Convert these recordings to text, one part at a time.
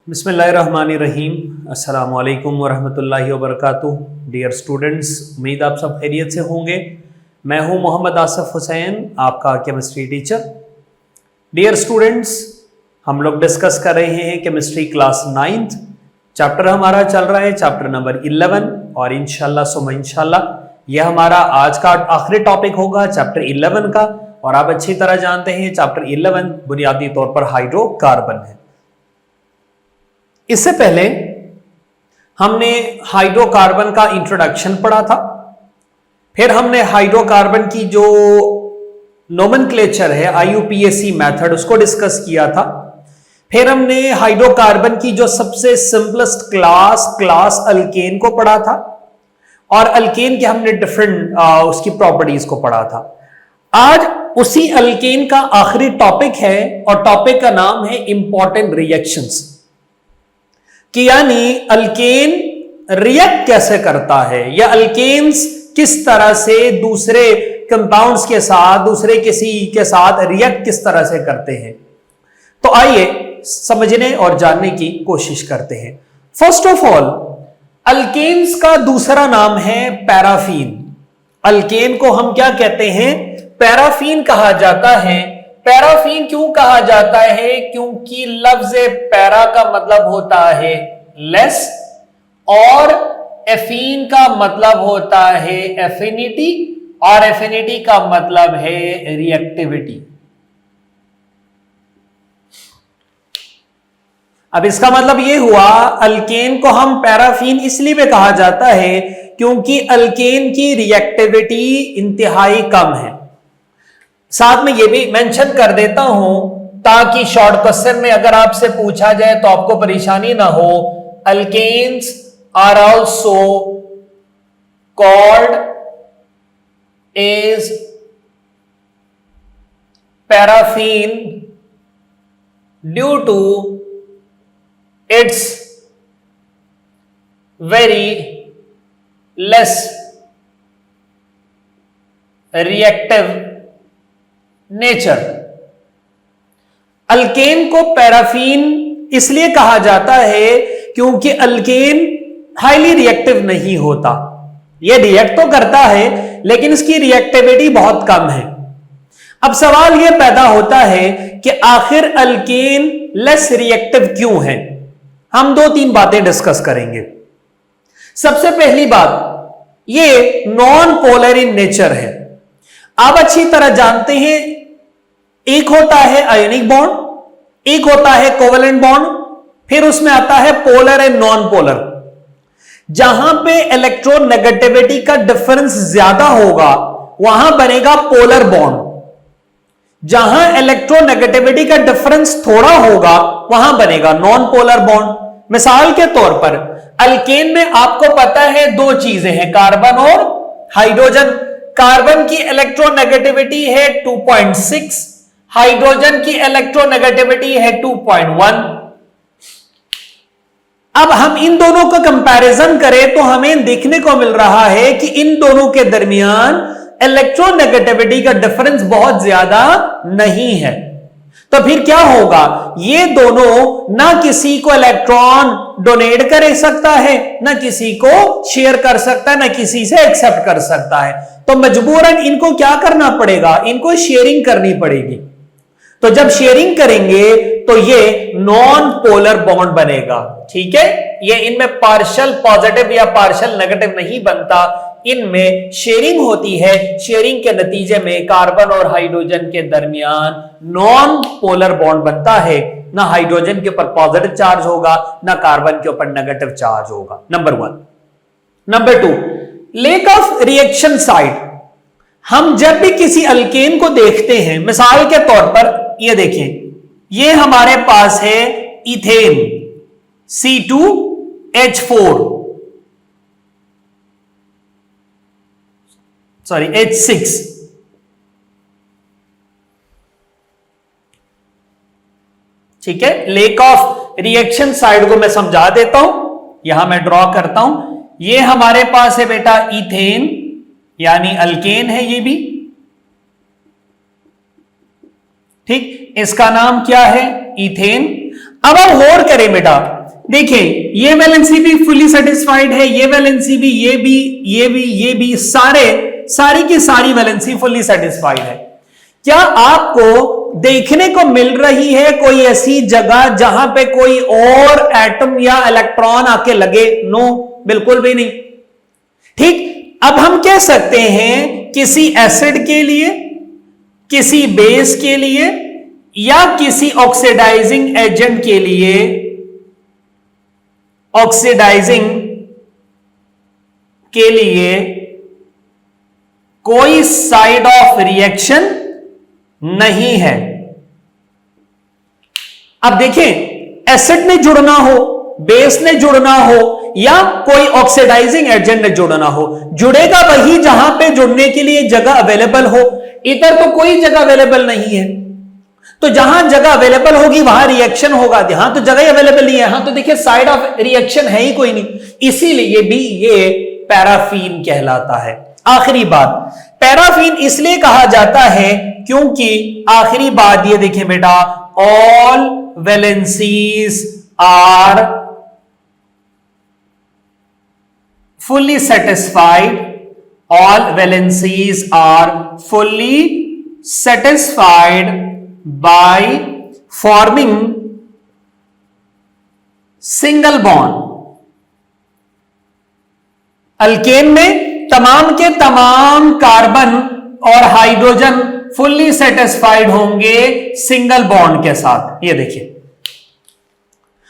बिस्मिल्लाहिर्रहमानिर्रहीम। अस्सलामु अलैकुम वरहमतुल्लाहि वबरकातुहू। डियर स्टूडेंट्स, उम्मीद आप सब खैरियत से होंगे। मैं हूं मोहम्मद आसिफ हुसैन, आपका केमिस्ट्री टीचर। डियर स्टूडेंट्स, हम लोग डिस्कस कर रहे हैं केमिस्ट्री क्लास 9th। चैप्टर हमारा चल रहा है चैप्टर नंबर 11 और इंशाल्लाह यह हमारा आज का आखिरी टॉपिक होगा चैप्टर 11 का। और आप अच्छी तरह जानते हैं चैप्टर 11 बुनियादी तौर पर हाइड्रोकार्बन है। इससे पहले हमने हाइड्रोकार्बन का इंट्रोडक्शन पढ़ा था, फिर हमने हाइड्रोकार्बन की जो नोमेनक्लेचर है IUPAC मेथड उसको डिस्कस किया था। फिर हमने हाइड्रोकार्बन की जो सबसे सिंपलेस्ट क्लास अल्केन को पढ़ा था और अल्केन के हमने डिफरेंट उसकी प्रॉपर्टीज को पढ़ा था। आज उसी अल्केन का आखिरी टॉपिक है और टॉपिक का नाम है इंपॉर्टेंट रिएक्शंस, कि यानी अल्केन रिएक्ट कैसे करता है या अल्केन्स किस तरह से दूसरे कंपाउंड्स के साथ, दूसरे किसी के साथ रिएक्ट किस तरह से करते हैं। तो आइए समझने और जानने की कोशिश करते हैं। फर्स्ट ऑफ ऑल, अल्केन्स का दूसरा नाम है पैराफीन। अल्केन को हम क्या कहते हैं? पैराफीन कहा जाता है। पैराफीन क्यों कहा जाता है? क्योंकि लफ्ज पैरा का मतलब होता है लेस और एफीन का मतलब होता है एफिनिटी और एफिनिटी का मतलब है रिएक्टिविटी। अब इसका मतलब यह हुआ, अल्केन को हम पैराफीन इसलिए भी कहा जाता है क्योंकि अल्केन की रिएक्टिविटी इंतहाई कम है। साथ में यह भी मेंशन कर देता हूं ताकि शॉर्ट क्वेश्चन में अगर आपसे पूछा जाए तो आपको परेशानी ना हो। Alkanes are also called as paraffin due to its very less reactive nature. Alkane को पैराफीन इसलिए कहा जाता है क्योंकि अल्केन हाईली रिएक्टिव नहीं होता। यह रिएक्ट तो करता है लेकिन इसकी रिएक्टिविटी बहुत कम है। अब सवाल यह पैदा होता है कि आखिर अल्केन लेस रिएक्टिव क्यों है? हम 2-3 बातें डिस्कस करेंगे। सबसे पहली बात, यह नॉन पोलर इन नेचर है। आप अच्छी तरह जानते हैं, एक होता है आयोनिक बॉन्ड, एक होता है कोवेलेंट बॉन्ड, फिर उसमें आता है पोलर एंड नॉन पोलर। जहां पे इलेक्ट्रोनेगेटिविटी का डिफरेंस ज्यादा होगा वहां बनेगा पोलर बॉन्ड। जहां इलेक्ट्रोनेगेटिविटी का डिफरेंस थोड़ा होगा वहां बनेगा नॉन पोलर बॉन्ड। मिसाल के तौर पर अल्केन में आपको पता है 2 चीजें हैं, कार्बन और हाइड्रोजन। कार्बन की इलेक्ट्रोनेगेटिविटी है 2.6, हाइड्रोजन की इलेक्ट्रोनेगेटिविटी है 2.1। अब हम इन दोनों का कंपैरिजन करें तो हमें देखने को मिल रहा है कि इन दोनों के दरमियान इलेक्ट्रोनेगेटिविटी का डिफरेंस बहुत ज्यादा नहीं है। तो फिर क्या होगा? ये दोनों ना किसी को इलेक्ट्रॉन डोनेट कर सकता है, ना किसी को शेयर कर सकता है, ना किसी से एक्सेप्ट कर सकता है। तो मजबूरन इनको क्या करना पड़ेगा? इनको शेयरिंग करनी पड़ेगी। तो जब शेयरिंग करेंगे तो ये नॉन पोलर बॉन्ड बनेगा। ठीक है, ये इनमें पार्शियल पॉजिटिव या पार्शियल नेगेटिव नहीं बनता, इनमें शेयरिंग होती है। शेयरिंग के नतीजे में कार्बन और हाइड्रोजन के दरमियान नॉन पोलर बॉन्ड बनता है। ना हाइड्रोजन के ऊपर पॉजिटिव चार्ज होगा, ना कार्बन के ऊपर नेगेटिव चार्ज होगा। Number 1। Number 2, lack of reaction site. हम जब भी किसी अल्केन को देखते हैं, मिसाल के तौर पर ये देखिए, ये हमारे पास है इथेन C2H4, सॉरी H6। ठीक है, लेक ऑफ रिएक्शन साइड को मैं समझा देता हूं, यहां मैं ड्रॉ करता हूं। ये हमारे पास है बेटा इथेन, यानी अल्केन है ये भी, ठीक, इसका नाम क्या है? इथेन। अब हम गौर करें बेटा, देखिए ये वैलेंसी भी फुली सेटिस्फाइड है, ये वैलेंसी भी, ये भी सारी की सारी वैलेंसी फुली सेटिस्फाइड है। क्या आपको देखने को मिल रही है कोई ऐसी जगह जहां पे कोई और एटम या इलेक्ट्रॉन आके लगे? नो, बिल्कुल भी नहीं। ठीक, अब हम कह सकते हैं किसी एसिड के लिए, किसी बेस के लिए या किसी ऑक्सीडाइजिंग एजेंट के लिए, ऑक्सीडाइजिंग के लिए कोई साइड ऑफ रिएक्शन नहीं है। अब देखें, एसिड ने जुड़ना हो, बेस ने जुड़ना हो या कोई ऑक्सीडाइजिंग एजेंट ने जुड़ना हो, जुड़ेगा वही जहां पे जुड़ने के लिए जगह अवेलेबल हो। इधर तो कोई जगह अवेलेबल नहीं है, तो जहां जगह अवेलेबल होगी वहां रिएक्शन होगा। यहां तो जगह अवेलेबल नहीं है, यहां तो देखिए साइड ऑफ रिएक्शन है ही कोई नहीं, इसीलिए भी ये पैराफीन कहलाता है। आखिरी बात, पैराफीन इसलिए कहा जाता है क्योंकि आखिरी बात ये देखिए बेटा, all valencies are fully satisfied, all valencies are fully satisfied by forming single bond। Alkane में तमाम के तमाम कार्बन और हाइड्रोजन फुल्ली सेटिस्फाइड होंगे सिंगल बॉन्ड के साथ, ये देखिए।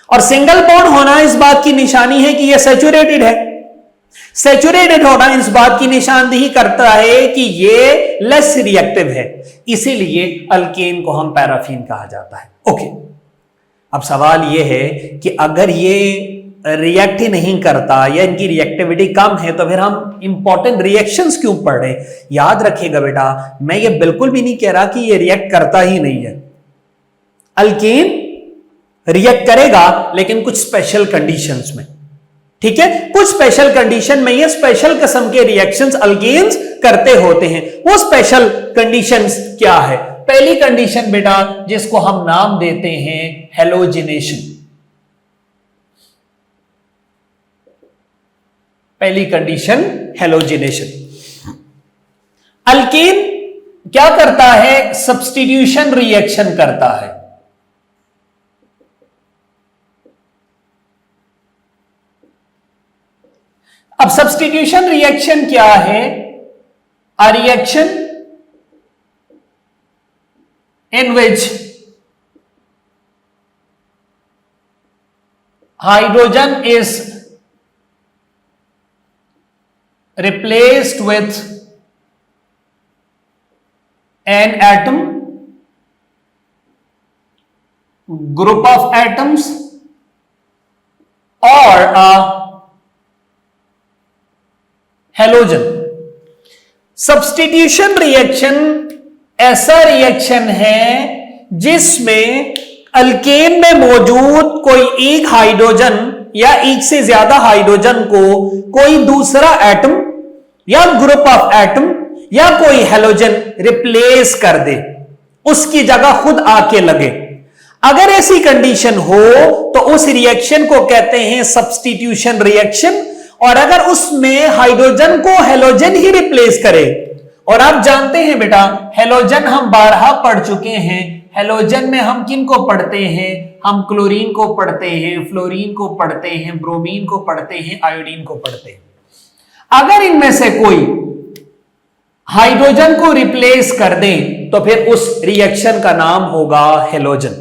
और सिंगल बॉन्ड होना इस बात की निशानी है कि यह सैचुरेटेड है। सैचुरेटेड होना इस बात की निशानदेही करता है कि ये लेस रिएक्टिव है, इसीलिए अल्केन को हम पैराफीन कहा जाता है। ओके, अब सवाल यह है कि अगर ये रिएक्ट ही नहीं करता या इनकी रिएक्टिविटी कम है तो फिर हम इंपॉर्टेंट रिएक्शंस क्यों पढ़ रहे हैं? याद रखिएगा बेटा, मैं ये बिल्कुल भी नहीं कह रहा कि ये रिएक्ट करता ही नहीं है। अल्केन रिएक्ट करेगा लेकिन कुछ स्पेशल कंडीशंस में, ठीक है, कुछ स्पेशल कंडीशन में ये स्पेशल किस्म के रिएक्शंस अल्केन्स करते होते हैं। वो स्पेशल कंडीशंस क्या है? पहली कंडीशन बेटा जिसको हम नाम देते हैं हेलोजिनेशन। पहली कंडीशन हेलोजिनेशन। अल्केन क्या करता है? सब्स्टिट्यूशन रिएक्शन करता है। अब सब्स्टिट्यूशन रिएक्शन क्या है? A reaction in which hydrogen is replaced with an atom, group of atoms or a halogen। Substitution reaction ऐसा रिएक्शन है जिसमें अल्केन में मौजूद कोई एक हाइड्रोजन या एक से ज्यादा हाइड्रोजन को कोई दूसरा एटम या ग्रुप ऑफ एटम या कोई हेलोजन रिप्लेस कर दे, उसकी जगह खुद आके लगे। अगर ऐसी कंडीशन हो तो उस रिएक्शन को कहते हैं सब्स्टिट्यूशन रिएक्शन। और अगर उसमें हाइड्रोजन को हेलोजन ही रिप्लेस करे, और आप जानते हैं बेटा हेलोजन हम बारहा पढ़ चुके हैं, हेलोजन में हम किन को पढ़ते हैं? हम क्लोरीन को पढ़ते हैं, फ्लोरीन को पढ़ते हैं, ब्रोमीन को पढ़ते हैं, आयोडीन को पढ़ते हैं। अगर इनमें से कोई हाइड्रोजन को रिप्लेस कर दे तो फिर उस रिएक्शन का नाम होगा हेलोजन।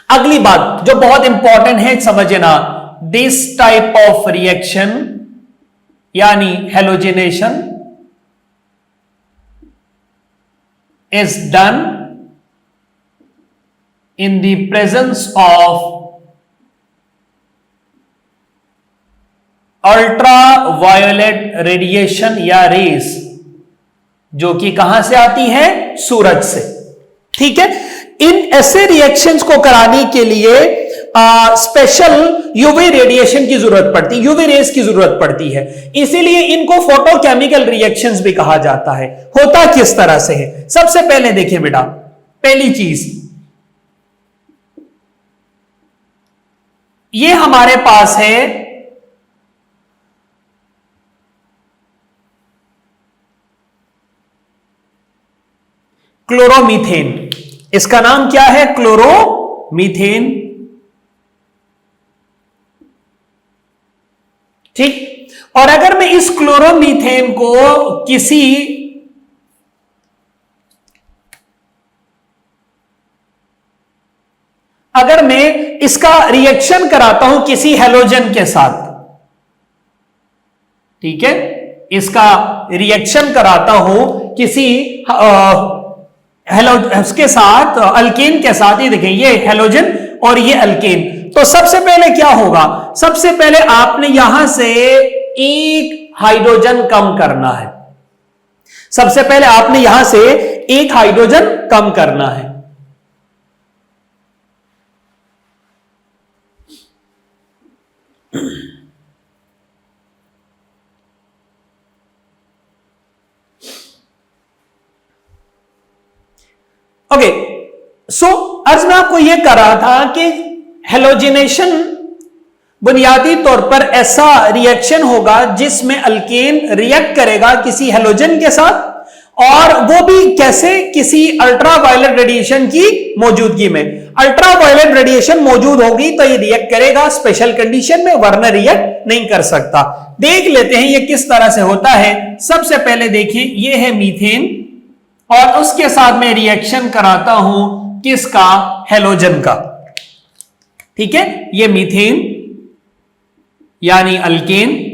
अगली बात जो बहुत इंपॉर्टेंट है समझना, दिस टाइप ऑफ रिएक्शन यानी halogenation is done in the presence of ultraviolet radiation या रेस, जो कि कहां से आती है? सूरज से। ठीक है, इन ऐसे रिएक्शंस को कराने के लिए स्पेशल यूवी रेडिएशन की जरूरत पड़ती है, यूवी रेस की जरूरत पड़ती है, इसीलिए इनको फोटोकेमिकल रिएक्शंस भी कहा जाता है। होता किस तरह से है? सबसे पहले देखिए बेटा, पहली चीज ये हमारे पास है क्लोरोमीथेन। इसका नाम क्या है? क्लोरोमीथेन। ठीक। और अगर मैं इस क्लोरोमीथेन को किसी अगर मैं इसका रिएक्शन कराता हूं किसी हेलोजन के साथ, ठीक है, इसका रिएक्शन कराता हूं किसी उसके साथ, अल्केन के साथ, ये देखें ये हेलोजन और ये अल्केन, तो सबसे पहले क्या होगा? सबसे पहले आपने यहां से एक हाइड्रोजन कम करना है। सबसे पहले आपने यहां से एक हाइड्रोजन कम करना है। ओके, सो आज मैं आपको यह कर रहा था कि हेलोजिनेशन बुनियादी तौर पर ऐसा रिएक्शन होगा जिसमें अल्केन रिएक्ट करेगा किसी हेलोजन के साथ, और वो भी कैसे? किसी अल्ट्रावायलेट रेडिएशन की मौजूदगी में। अल्ट्रावायलेट रेडिएशन मौजूद होगी तो ये रिएक्ट करेगा स्पेशल कंडीशन में, वरना रिएक्ट नहीं कर सकता। देख लेते हैं ये किस तरह से होता है। सबसे पहले देखिए, ये है मीथेन और उसके साथ मैं रिएक्शन कराता हूं किसका? हेलोजन का। ठीक है, ये मीथेन यानी अल्केन,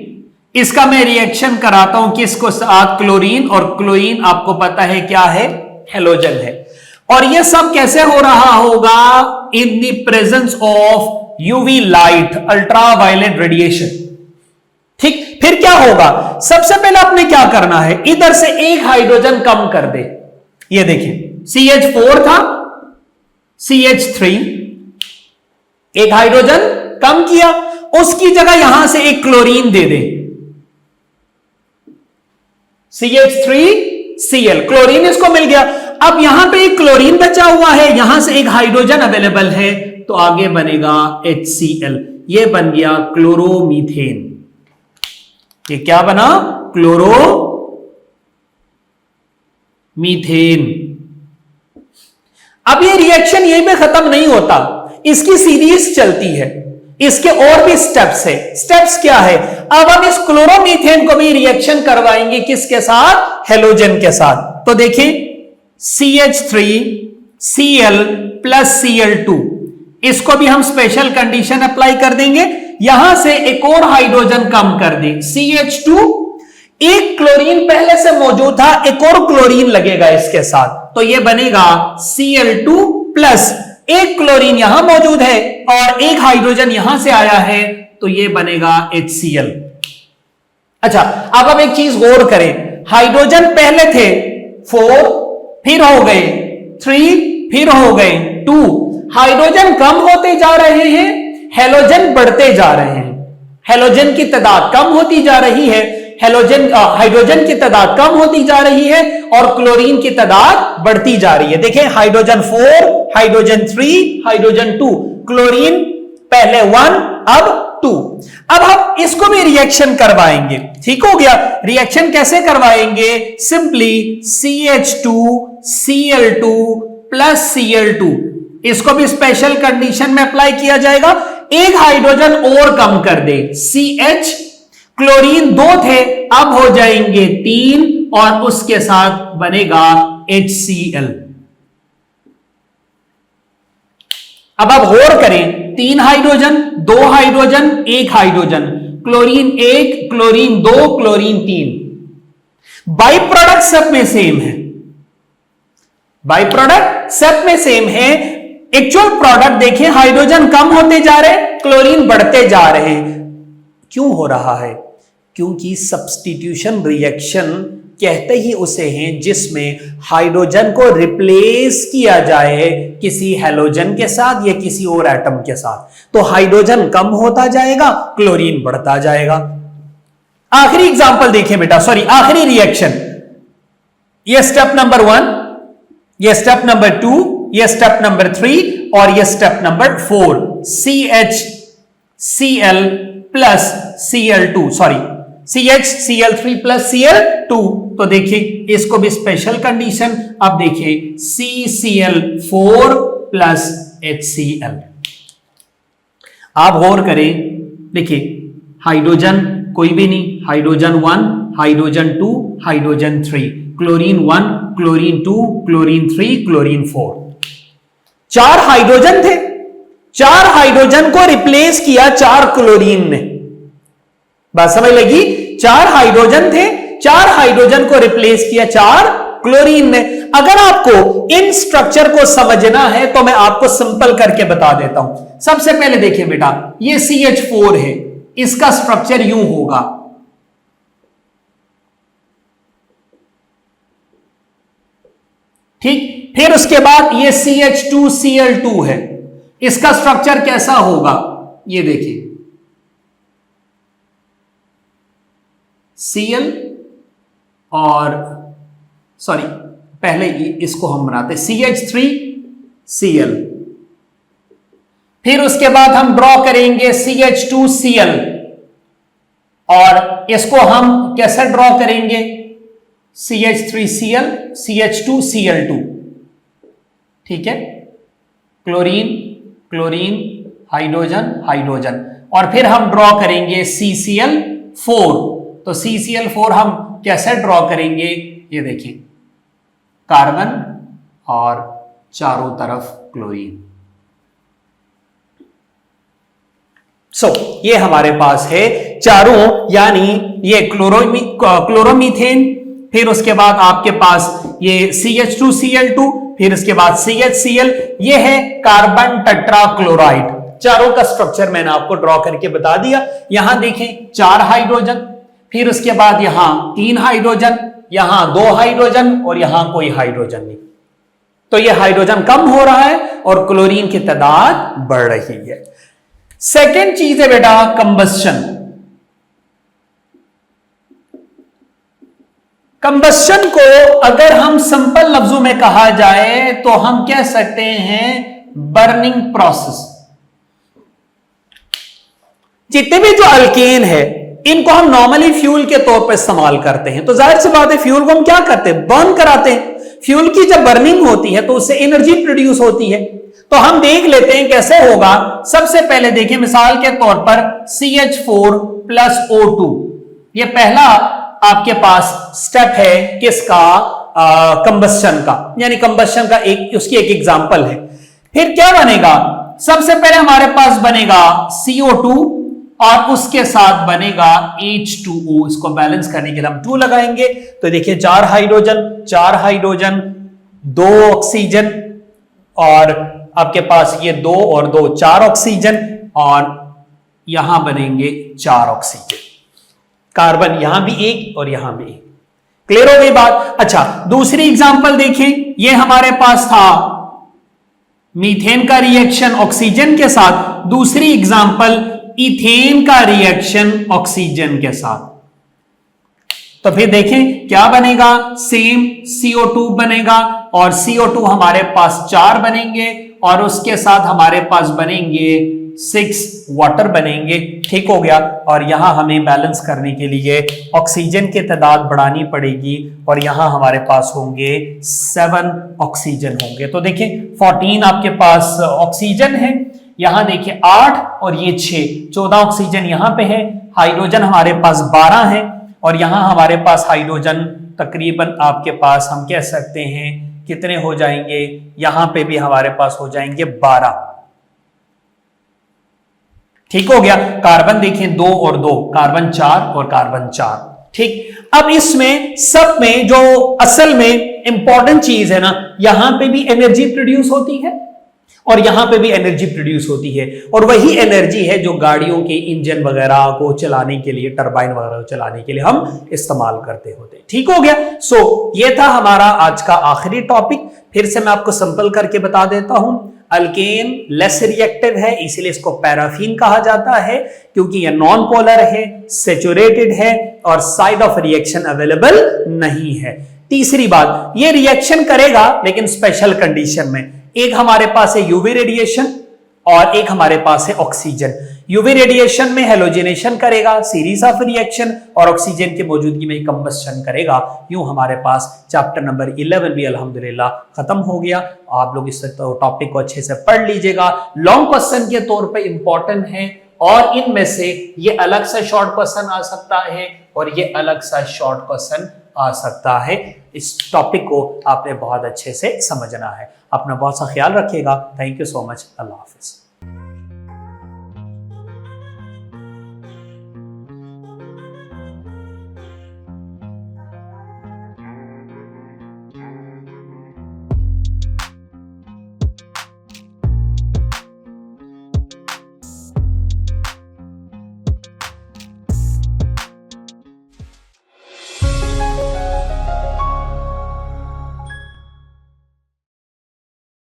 इसका मैं रिएक्शन कराता हूं किसको साथ? क्लोरीन, और क्लोरीन आपको पता है क्या है? हेलोजन है। और ये सब कैसे हो रहा होगा? In the presence of UV light, ultraviolet radiation. ठीक, फिर क्या होगा? सबसे पहले आपने क्या करना है? इधर से एक हाइड्रोजन कम कर दे। ये देखिए CH4 था, CH3, एक हाइड्रोजन कम किया, उसकी जगह यहां से एक क्लोरीन दे दे, CH3Cl, क्लोरीन इसको मिल गया। अब यहां पे एक क्लोरीन बचा हुआ है, यहां से एक हाइड्रोजन अवेलेबल है, तो आगे बनेगा HCl, ये बन गया क्लोरोमीथेन। ये क्या बना? क्लोरोमीथेन। अब ये रिएक्शन यहीं पे खत्म नहीं होता, इसकी सीरीज चलती है, इसके और भी स्टेप्स है। स्टेप्स क्या है? अब हम इस क्लोरोमीथेन को भी रिएक्शन करवाएंगे किसके साथ? हेलोजन के साथ। तो देखिए CH3Cl प्लस Cl2, इसको भी हम स्पेशल कंडीशन अप्लाई कर देंगे। यहां से एक और हाइड्रोजन कम कर दें, CH2, एक क्लोरीन पहले से मौजूद था, एक और क्लोरीन लगेगा इसके साथ, तो यह बनेगा Cl2 प्लस एक क्लोरीन यहां मौजूद है और एक हाइड्रोजन यहां से आया है, तो यह बनेगा HCl। अच्छा, अब हम एक चीज गौर करें, हाइड्रोजन पहले थे 4, फिर हो गए 3, फिर हो गए 2, हाइड्रोजन कम होते जा रहे हैं, हेलोजन बढ़ते जा रहे हैं, हेलोजन की तादाद कम होती जा रही है, हाइड्रोजन की तादाद कम होती जा रही है और क्लोरीन की तादाद बढ़ती जा रही है। देखें, हाइड्रोजन 4, हाइड्रोजन 3, हाइड्रोजन 2, क्लोरीन पहले 1, अब 2। अब हम इसको भी रिएक्शन करवाएंगे। ठीक हो गया। रिएक्शन कैसे करवाएंगे? सिंपली CH2Cl2 प्लस Cl2, इसको भी स्पेशल कंडीशन में अप्लाई किया जाएगा। एक हाइड्रोजन और कम कर दे, CH, क्लोरीन 2 थे, अब हो जाएंगे 3 और उसके साथ बनेगा HCl। अब आप गौर करें, 3 hydrogen, 2 hydrogen, 1 hydrogen, chlorine 1, chlorine 2, chlorine 3। By product सब में सेम है, बाई प्रोडक्ट सब में सेम है। एक्चुअल प्रोडक्ट देखिए, हाइड्रोजन कम होते जा रहे, क्लोरीन बढ़ते जा रहे। क्यों हो रहा है? क्योंकि सब्स्टिट्यूशन रिएक्शन कहते ही उसे हैं जिसमें हाइड्रोजन को रिप्लेस किया जाए किसी हेलोजन के साथ या किसी और एटम के साथ। तो हाइड्रोजन कम होता जाएगा, क्लोरीन बढ़ता जाएगा। आखिरी एग्जांपल देखिए बेटा, सॉरी आखिरी रिएक्शन, ये स्टेप नंबर 1, ये स्टेप नंबर 2 ये स्टेप नंबर 3 और ये step number 4, CHCl plus Cl2, sorry CHCl3 plus Cl2। तो देखिए इसको भी स्पेशल कंडीशन, अब देखिए CCl4 प्लस HCl। आप गौर करें, देखिए हाइड्रोजन कोई भी नहीं, hydrogen 1, hydrogen 2, hydrogen 3, chlorine 1, chlorine 2, chlorine 3, chlorine 4। 4 hydrogen थे, 4 हाइड्रोजन को रिप्लेस किया 4 क्लोरीन ने। बात समझ लगी? 4 हाइड्रोजन थे, 4 हाइड्रोजन को रिप्लेस किया 4 क्लोरीन ने। अगर आपको इन स्ट्रक्चर को समझना है तो मैं आपको सिंपल करके बता देता हूं। सबसे पहले देखिए बेटा, ये CH4 है, इसका स्ट्रक्चर यूं होगा, ठीक। फिर उसके बाद ये CH2Cl2 है, इसका स्ट्रक्चर कैसा होगा, ये देखिए Cl और सॉरी पहले इसको हम बनाते CH3Cl, फिर उसके बाद हम ड्रॉ करेंगे CH2Cl और इसको हम कैसे ड्रॉ करेंगे, CH3Cl, CH2Cl2, ठीक है, क्लोरीन क्लोरीन, हाइड्रोजन हाइड्रोजन, और फिर हम ड्रॉ करेंगे CCl4। तो CCl4 हम कैसे ड्रॉ करेंगे, ये देखिए कार्बन और चारों तरफ क्लोरीन। ये हमारे पास है चारों, यानी ये क्लोरोमीथेन, फिर उसके बाद आपके पास ये CH2Cl2, फिर उसके बाद CHCl, ये है कार्बन टेट्राक्लोराइड। चारों का स्ट्रक्चर मैंने आपको ड्रॉ करके बता दिया। यहां देखें 4 हाइड्रोजन, फिर उसके बाद यहां 3 हाइड्रोजन, यहां 2 हाइड्रोजन और यहां कोई हाइड्रोजन नहीं। तो ये हाइड्रोजन कम हो रहा है और क्लोरीन की तादाद बढ़ रही है। सेकेंड चीज है बेटा कंबस्शन। कंबस्शन को अगर हम सिंपल लफ्जों में कहा जाए तो हम कह सकते हैं बर्निंग प्रोसेस। जितने भी जो अल्केन है इनको हम नॉर्मली फ्यूल के तौर पर इस्तेमाल करते हैं, तो जाहिर सी बात है फ्यूल को हम क्या करते हैं, बर्न कराते हैं। फ्यूल की जब बर्निंग होती है तो उससे एनर्जी प्रोड्यूस होती है। तो हम देख लेते हैं कैसे होगा। सबसे पहले देखिए मिसाल के तौर पर CH4 प्लस O2, ये पहला आपके पास स्टेप है किसका, कंबस्शन का, यानी कंबस्शन का एक उसकी एक एग्जांपल है। फिर क्या बनेगा, सबसे पहले हमारे पास बनेगा CO2 और उसके साथ बनेगा H2O। इसको बैलेंस करने के लिए हम 2 लगाएंगे। तो देखिए 4 हाइड्रोजन 2 ऑक्सीजन, और आपके पास ये 2 और 2 4 ऑक्सीजन, और यहां बनेंगे 4 ऑक्सीजन। कार्बन यहां भी 1 और यहां भी 1। क्लियर हो गई बात। अच्छा, दूसरी एग्जांपल देखिए, ये हमारे पास था मीथेन का रिएक्शन ऑक्सीजन के साथ, दूसरी एग्जांपल इथेन का रिएक्शन ऑक्सीजन के साथ। तो फिर देखें क्या बनेगा, सेम CO2 बनेगा और CO2 हमारे पास 4 बनेंगे और उसके साथ हमारे पास बनेंगे 6 वाटर बनेंगे। ठीक हो गया। और यहां हमें बैलेंस करने के लिए ऑक्सीजन की तादाद बढ़ानी पड़ेगी और यहां हमारे पास होंगे 7 ऑक्सीजन होंगे। तो देखिए 14 आपके पास ऑक्सीजन है, यहां देखिए 8 और ये 6, 14 ऑक्सीजन यहां पे है। हाइड्रोजन हमारे पास 12 है और यहां हमारे पास हाइड्रोजन तकरीबन आपके पास हम कह सकते हैं कितने हो जाएंगे, यहां पे भी हमारे पास हो जाएंगे 12। ठीक हो गया। कार्बन देखें 2 और 2, कार्बन 4 और कार्बन 4। ठीक। अब इसमें सब में जो असल में इंपॉर्टेंट चीज है ना, यहां पे भी एनर्जी प्रोड्यूस होती है और यहां पे भी एनर्जी प्रोड्यूस होती है, और वही एनर्जी है जो गाड़ियों के इंजन वगैरह को चलाने के लिए, टरबाइन वगैरह को चलाने के लिए हम इस्तेमाल करते होते हैं। ठीक हो गया। ये था हमारा आज का आखिरी टॉपिक। फिर से मैं आपको सिंपल करके बता देता हूं। अल्केन लेस रिएक्टिव है, इसीलिए इसको पैराफिन कहा जाता है, क्योंकि यह नॉन पोलर है, सैचुरेटेड है और साइड ऑफ रिएक्शन अवेलेबल नहीं है। तीसरी बात, ये रिएक्शन करेगा लेकिन स्पेशल कंडीशन में। एक हमारे पास है यूवी रेडिएशन और एक हमारे पास है ऑक्सीजन। यूवी रेडिएशन में हेलोजिनेशन करेगा, सीरीज ऑफ रिएक्शन, और ऑक्सीजन की मौजूदगी में कंबस्शन करेगा। यूं हमारे पास चैप्टर नंबर 11 भी अल्हम्दुलिल्लाह खत्म हो गया। आप लोग इस टॉपिक को अच्छे से पढ़ लीजिएगा, लॉन्ग क्वेश्चन के तौर पे इंपॉर्टेंट है, और इनमें से ये अलग सा शॉर्ट क्वेश्चन आ सकता है और ये अलग सा शॉर्ट क्वेश्चन आ सकता है। इस टॉपिक को आपने बहुत अच्छे से समझना है। अपना बहुत सा ख्याल रखिएगा। Thank you so much. Allah Hafiz.